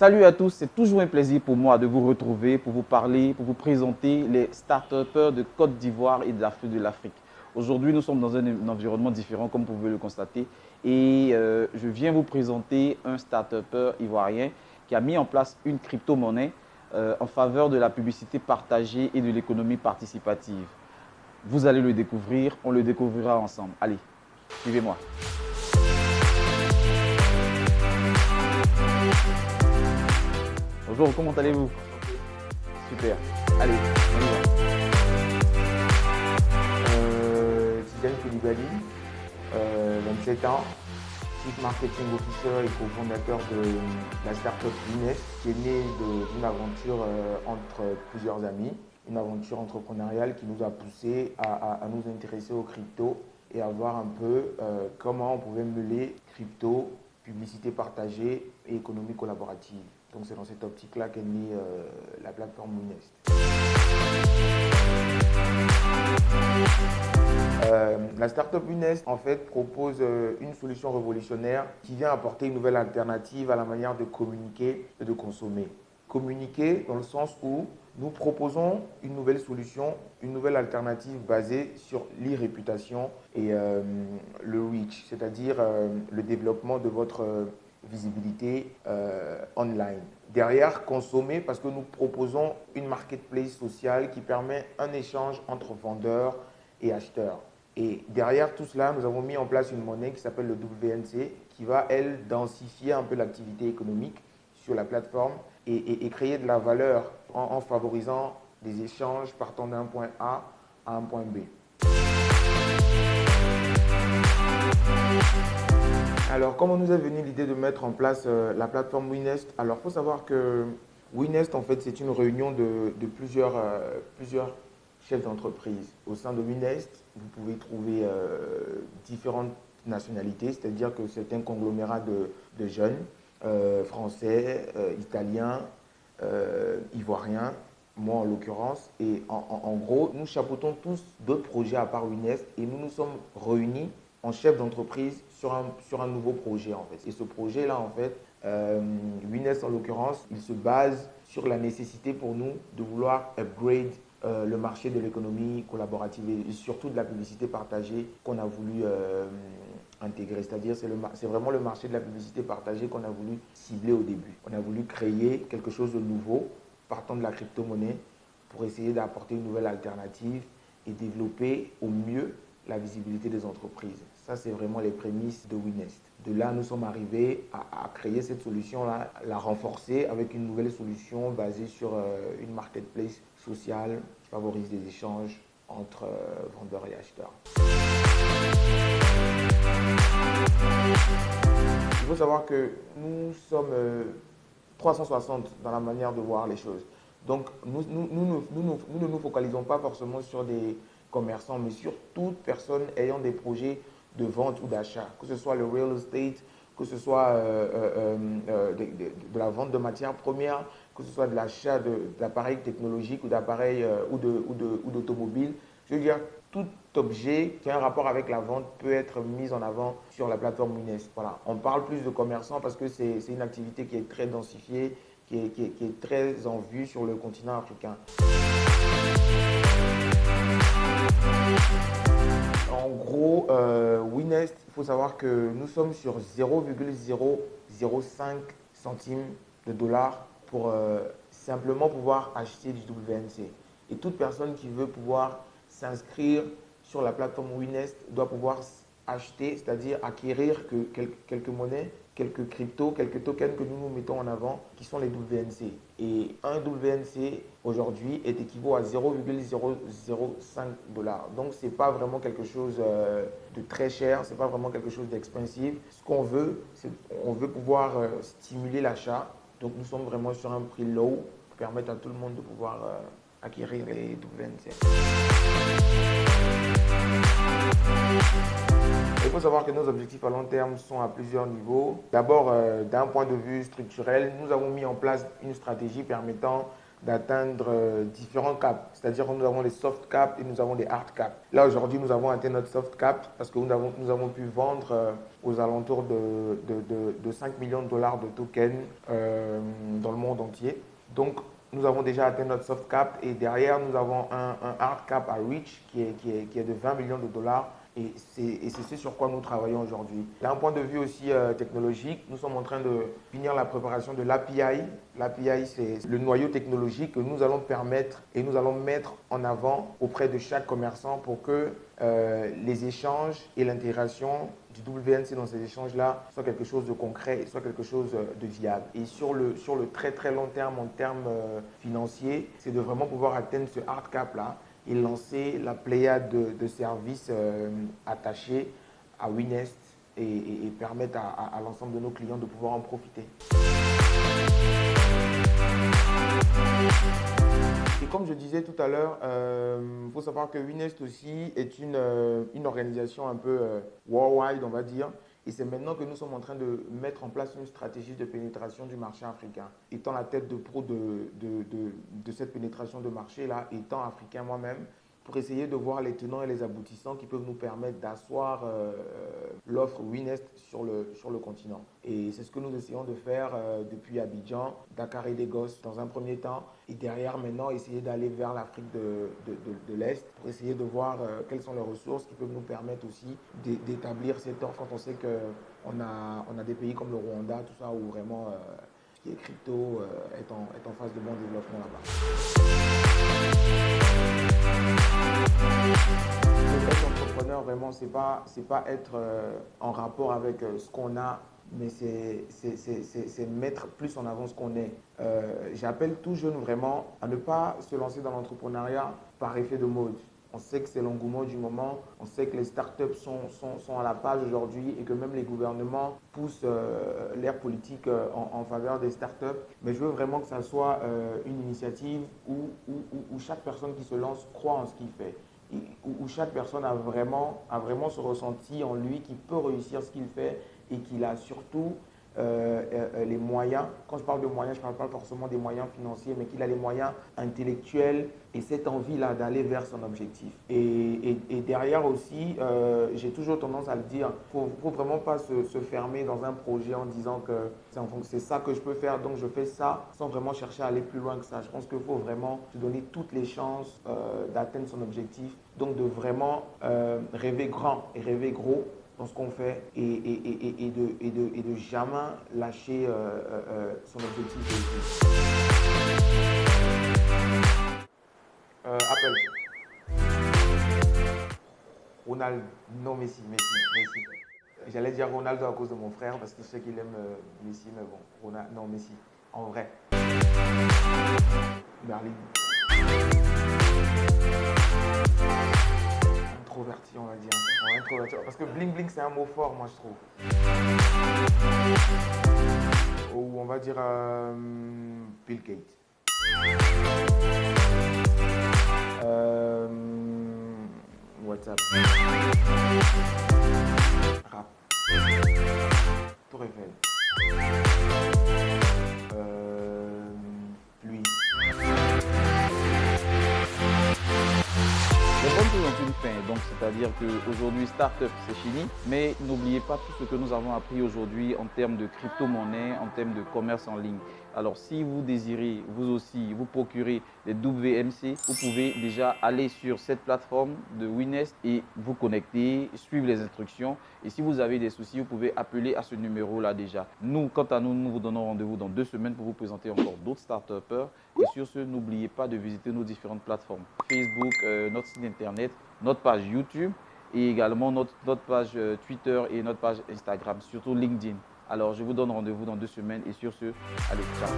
Salut à tous, c'est toujours un plaisir pour moi de vous retrouver, pour vous parler, pour vous présenter les start-upers de Côte d'Ivoire et de l'Afrique. Aujourd'hui, nous sommes dans un environnement différent, comme vous pouvez le constater. Et je viens vous présenter un start-upper ivoirien qui a mis en place une crypto-monnaie en faveur de la publicité partagée et de l'économie participative. Vous allez le découvrir, on le découvrira ensemble. Allez, suivez-moi. Bonjour, comment allez-vous? Super. Allez, on y va. Tidiane Koulibaly, 27 ans, Chief Marketing Officer et cofondateur de la startup Lunest, qui est née d'une aventure entre plusieurs amis, une aventure entrepreneuriale qui nous a poussé à nous intéresser aux cryptos et à voir un peu comment on pouvait mêler crypto, publicité partagée et économie collaborative. Donc c'est dans cette optique-là qu'est née la plateforme Lunest. La startup Lunest en fait propose une solution révolutionnaire qui vient apporter une nouvelle alternative à la manière de communiquer et de consommer. Communiquer dans le sens où nous proposons une nouvelle solution, une nouvelle alternative basée sur l'e-réputation et le reach, c'est-à-dire le développement de votre visibilité online. Derrière, consommer parce que nous proposons une marketplace sociale qui permet un échange entre vendeurs et acheteurs. Et derrière tout cela, nous avons mis en place une monnaie qui s'appelle le WNC qui va, elle, densifier un peu l'activité économique sur la plateforme et créer de la valeur en favorisant des échanges partant d'un point A à un point B. Alors, comment nous est venue l'idée de mettre en place la plateforme Lunest? Alors, il faut savoir que Lunest, en fait, c'est une réunion de plusieurs chefs d'entreprise. Au sein de Lunest, vous pouvez trouver différentes nationalités, c'est-à-dire que c'est un conglomérat de jeunes, français, italiens, ivoiriens, moi en l'occurrence. Et en gros, nous chapeautons tous d'autres projets à part Lunest et nous nous sommes réunis en chef d'entreprise sur un nouveau projet en fait. Et ce projet-là en fait, Lunest en l'occurrence, il se base sur la nécessité pour nous de vouloir upgrade le marché de l'économie collaborative et surtout de la publicité partagée qu'on a voulu intégrer. C'est-à-dire c'est vraiment le marché de la publicité partagée qu'on a voulu cibler au début. On a voulu créer quelque chose de nouveau partant de la crypto-monnaie pour essayer d'apporter une nouvelle alternative et développer au mieux la visibilité des entreprises. Ça, c'est vraiment les prémices de Lunest. De là, nous sommes arrivés à créer cette solution-là, la renforcer avec une nouvelle solution basée sur une marketplace sociale qui favorise des échanges entre vendeurs et acheteurs. Il faut savoir que nous sommes 360 dans la manière de voir les choses. Donc, nous ne nous focalisons pas forcément sur des commerçants, mais sur toute personne ayant des projets de vente ou d'achat, que ce soit le real estate, que ce soit de la vente de matières premières, que ce soit de l'achat d'appareils technologiques ou d'appareils ou d'automobiles. Je veux dire, tout objet qui a un rapport avec la vente peut être mis en avant sur la plateforme Lunest. Voilà. On parle plus de commerçants parce que c'est une activité qui est très densifiée, qui est très en vue sur le continent africain. En gros, Lunest, il faut savoir que nous sommes sur 0,005 centimes de dollars pour simplement pouvoir acheter du WNC. Et toute personne qui veut pouvoir s'inscrire sur la plateforme Lunest doit pouvoir acheter, c'est-à-dire acquérir quelques monnaies, quelques cryptos, quelques tokens que nous mettons en avant, qui sont les WNC. Et un WNC aujourd'hui est équivaut à 0,005 dollars. Donc, ce n'est pas vraiment quelque chose de très cher, ce n'est pas vraiment quelque chose d'expensif. Ce qu'on veut, c'est qu'on veut pouvoir stimuler l'achat. Donc, nous sommes vraiment sur un prix low pour permettre à tout le monde de pouvoir acquérir les WNC. Il faut savoir que nos objectifs à long terme sont à plusieurs niveaux. D'abord, d'un point de vue structurel, nous avons mis en place une stratégie permettant d'atteindre différents caps. C'est-à-dire que nous avons les soft caps et nous avons les hard caps. Là, aujourd'hui, nous avons atteint notre soft cap parce que nous avons pu vendre aux alentours de 5 millions de dollars de tokens dans le monde entier. Donc, nous avons déjà atteint notre soft cap et derrière, nous avons un hard cap à reach qui est de 20 millions de dollars. Et c'est ce sur quoi nous travaillons aujourd'hui. D'un point de vue aussi technologique, nous sommes en train de finir la préparation de l'API. L'API, c'est le noyau technologique que nous allons permettre et nous allons mettre en avant auprès de chaque commerçant pour que les échanges et l'intégration du WNC dans ces échanges-là soient quelque chose de concret et soit quelque chose de viable. Et sur le très très long terme, en termes financiers, c'est de vraiment pouvoir atteindre ce hard cap-là et lancer la pléiade de services attachés à Winest et permettre à l'ensemble de nos clients de pouvoir en profiter. Et comme je disais tout à l'heure, il faut savoir que Winest aussi est une organisation un peu worldwide, on va dire. Et c'est maintenant que nous sommes en train de mettre en place une stratégie de pénétration du marché africain. Étant la tête de pro de cette pénétration de marché-là, étant africain moi-même, pour essayer de voir les tenants et les aboutissants qui peuvent nous permettre d'asseoir l'offre Winest sur le continent. Et c'est ce que nous essayons de faire depuis Abidjan, Dakar et Lagos dans un premier temps. Et derrière, maintenant, essayer d'aller vers l'Afrique de l'Est pour essayer de voir quelles sont les ressources qui peuvent nous permettre aussi d'établir cette offre quand on sait qu'on a des pays comme le Rwanda, tout ça, où vraiment ce qui est crypto est en phase de bon développement là-bas. Être entrepreneur, vraiment, c'est pas être en rapport avec ce qu'on a, mais c'est mettre plus en avant ce qu'on est. J'appelle tout jeune vraiment à ne pas se lancer dans l'entrepreneuriat par effet de mode. On sait que c'est l'engouement du moment, on sait que les startups sont à la page aujourd'hui et que même les gouvernements poussent l'ère politique en faveur des startups. Mais je veux vraiment que ça soit une initiative où chaque personne qui se lance croit en ce qu'il fait. Où chaque personne a vraiment ce ressenti en lui qu'il peut réussir ce qu'il fait et qu'il a surtout les moyens. Quand je parle de moyens, je ne parle pas forcément des moyens financiers, mais qu'il a les moyens intellectuels et cette envie-là d'aller vers son objectif. Et derrière aussi, j'ai toujours tendance à le dire, il ne faut vraiment pas se fermer dans un projet en disant que c'est ça que je peux faire, donc je fais ça, sans vraiment chercher à aller plus loin que ça. Je pense qu'il faut vraiment se donner toutes les chances d'atteindre son objectif, donc de vraiment rêver grand et rêver gros dans ce qu'on fait et de jamais lâcher son objectif. Apple. Ronaldo, non Messi. J'allais dire Ronaldo à cause de mon frère parce que je sais qu'il aime Messi, mais bon, Ronaldo, non Messi, en vrai. Berlin. Introverti, on va dire. Introverti. Parce que bling bling, c'est un mot fort, moi, je trouve. Ou on va dire Bill Gates. WhatsApp. Rap. Tour Eiffel. Pluie. Les bonnes choses ont une fin, donc c'est-à-dire qu'aujourd'hui, Startup, c'est fini, mais n'oubliez pas tout ce que nous avons appris aujourd'hui en termes de crypto-monnaie, en termes de commerce en ligne. Alors, si vous désirez, vous aussi, vous procurer des WMC, vous pouvez déjà aller sur cette plateforme de Winest et vous connecter, suivre les instructions. Et si vous avez des soucis, vous pouvez appeler à ce numéro-là déjà. Nous, quant à nous, nous vous donnons rendez-vous dans 2 semaines pour vous présenter encore d'autres start-upers. Et sur ce, n'oubliez pas de visiter nos différentes plateformes. Facebook, notre site internet, notre page YouTube et également notre page Twitter et notre page Instagram, surtout LinkedIn. Alors, je vous donne rendez-vous dans 2 semaines et sur ce, allez, ciao.